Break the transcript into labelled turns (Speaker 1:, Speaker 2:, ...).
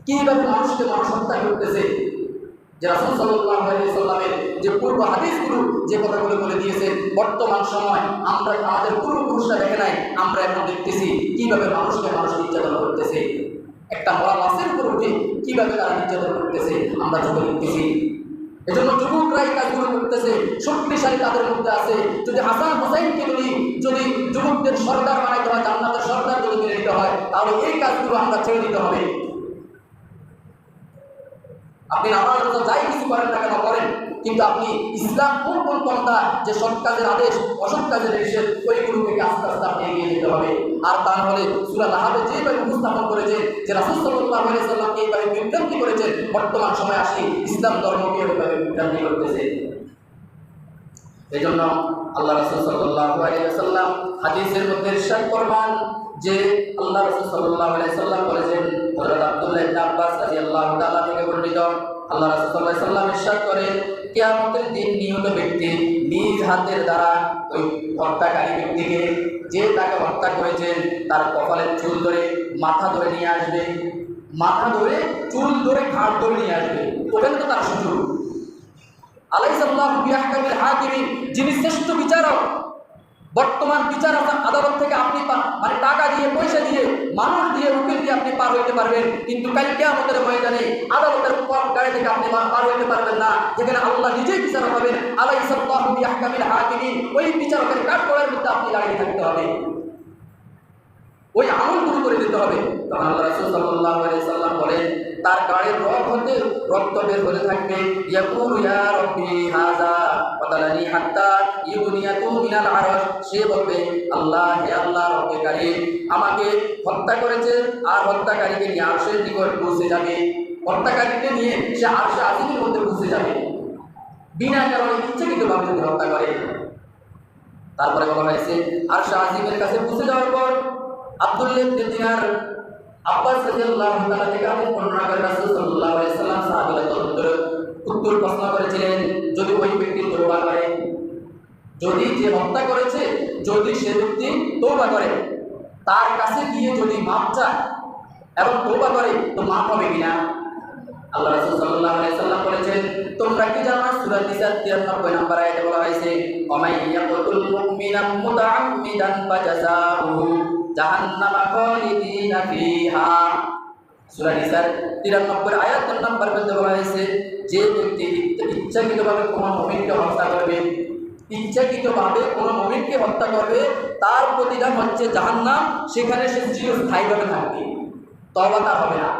Speaker 1: কিভাবে মানুষকে মানুষ হত্যা করতেছে। যে রাসূল সাল্লাল্লাহু আলাইহি ওয়াসাল্লামের যে পূর্ব হাদিসগুলো যে কথাগুলো বলে দিয়েছে, বর্তমান সময় আমরা আমাদের পূর্বপুরুষরা দেখে নাই, আমরা এখন দেখতেছি কিভাবে মানুষকে মানুষ নির্যাতন করতেছে। একটা মরা মাছের উপর উঠে কিভাবে তারা নির্যাতন করতেছে আমরা চোখে দেখতেছি। এজন্য যুবকরা এই কাজগুলো করতেছে, শক্তিশালী তাদের মধ্যে আছে। যদি হাসান হুসাইনকে যদি যুবকদের সর্দার বানাইতে হয়, জান্নাতের সর্দার যদি মেনে নিতে হয়, তাহলে এই কাজগুলো আমরা ছেড়ে দিতে হবে। আপনি নামাজ রোজা যাই কিছু করেন না কেন করেন, কিন্তু আপনি ইসলাম কোন কোন পন্থা, যে সৎ কাজের আদেশ অসৎ কাজের নিষেধ, ওইগুলো থেকে আস্তে আস্তে আপনি এগিয়ে যেতে হবে। আর তা নাহলে সূরা লাহাবে যেভাবে উপস্থাপন করেছে যে রাসূল সাল্লাল্লাহু আলাইহি ওয়াসাল্লামকে এইভাবে বিভ্রান্তি করেছে, বর্তমান সময় আসি ইসলাম ধর্মকে এইভাবে বিভ্রান্তি করতেছে। এই জন্য আল্লাহ রাসূল সাল্লাল্লাহু আলাইহি ওয়াসাল্লাম হাদিসের মধ্যে ইরশাদ ফরমান যে আল্লাহ রাসূল সাল্লাল্লাহু আলাইহি ওয়াসাল্লাম বলেছেন, হযরত আব্দুল্লাহ ইবনে আব্বাস রাদিয়াল্লাহু তাআলা থেকে বর্ণিত, আল্লাহ রাসূল সাল্লাল্লাহু আলাইহি ওয়াসাল্লাম ইরশাদ করেন, কিয়ামতের দিন নিহত ব্যক্তি নিজ হাতের দ্বারা ওই হত্যাকারী ব্যক্তিকে, যে তাকে হত্যা করেছেন, তার কপালের চুল ধরে মাথা ধরে নিয়ে আসবে, মাথা ধরে চুল ধরে ঘাড় ধরে নিয়ে আসবে। ওখানে তো তার সুযোগ। আলাইসাল্লাহু বিআহকামিল হাকিমিন, যিনি শ্রেষ্ঠ বিচারক, বর্তমান বিচার আদালত থেকে আপনি মানে টাকা দিয়ে, পয়সা দিয়ে, মানুষ দিয়ে, উকিল দিয়ে আপনি পার হইতে পারবেন, কিন্তু কাল কিয়ামতের ময়দানে আদালতের গাড়ি থেকে আপনি পার হইতে পারবেন না, যেখানে আল্লাহ নিজেই বিচারক হবেন। আলাইসাল্লাহু বিআহকামিল হাকিমিন, ওই বিচারকের কাঠগড়ার মধ্যে আপনি দাঁড়িয়ে থাকতে হবে, ওই আমলগুলো করে দিতে হবে। তখন আল্লাহ রাসূল সাল্লাল্লাহু আলাইহি সাল্লাম বলেন, তার গায়ের রগ হতে রক্ত বের হতে থাকবে, ইয়াকুলু ইয়া রাব্বি হাযা ফাতালানি হাত্তা ইউনিয়াতু মিনাল আরশ, সে বলবে, আল্লাহ, হে আল্লাহ রব্বে কারীম, আমাকে হত্যা করেছে, আর হত্যাকারীকে নিয়ে আরশের নিকট পৌঁছে যাবে, হত্যাকারীকে নিয়ে সে আরশে আজিমের মধ্যে পৌঁছে যাবে, বিনা কারণে ইচ্ছাকৃতভাবে যদি হত্যা করে। তারপরে বলা হয়েছে আরশে আজিমের কাছে পৌঁছে যাওয়ার পর আব্দুল্লাহ ইবনে দিনার আব্বাস রাদিয়াল্লাহু তাআলা থেকে বর্ণনা করে রাসূল সাল্লাল্লাহু আলাইহি সাল্লাম সাহাবীদের উত্তর প্রশ্ন করেছিলেন, যদি ওই ব্যক্তি তওবা করে, যদি যে হত্যা করেছে, যদি সে ব্যক্তি তওবা করে, তার কাছে গিয়ে যদি মাপ চায় এবং তওবা করে, তো মাপ হবে কিনা? আল্লাহ রাসূল সাল্লাল্লাহু আলাইহি সাল্লাম বলেছেন, তোমরা কি জানো সূরা নিসা 93 নম্বর আয়াতে বলা হয়েছে, ওমাই ইয়াকুতুল মুমিনান মুতাআম্মিদান ফাজাযাউহু জাহান্নামা খালিদিনা ফিহা। সূরা নিসার 93 আয়াত নম্বর বলতে বলা হয়েছে, যে ব্যক্তি ইচ্ছাকৃতভাবে কোনো মুমিনকে হত্যা করবে, ইচ্ছাকৃতভাবে কোনো মুমিনকে হত্যা করবে, তার প্রতিদান হচ্ছে জাহান্নাম, সেখানে সে চিরস্থায়ীভাবে থাকবে, তওবা তার হবে না।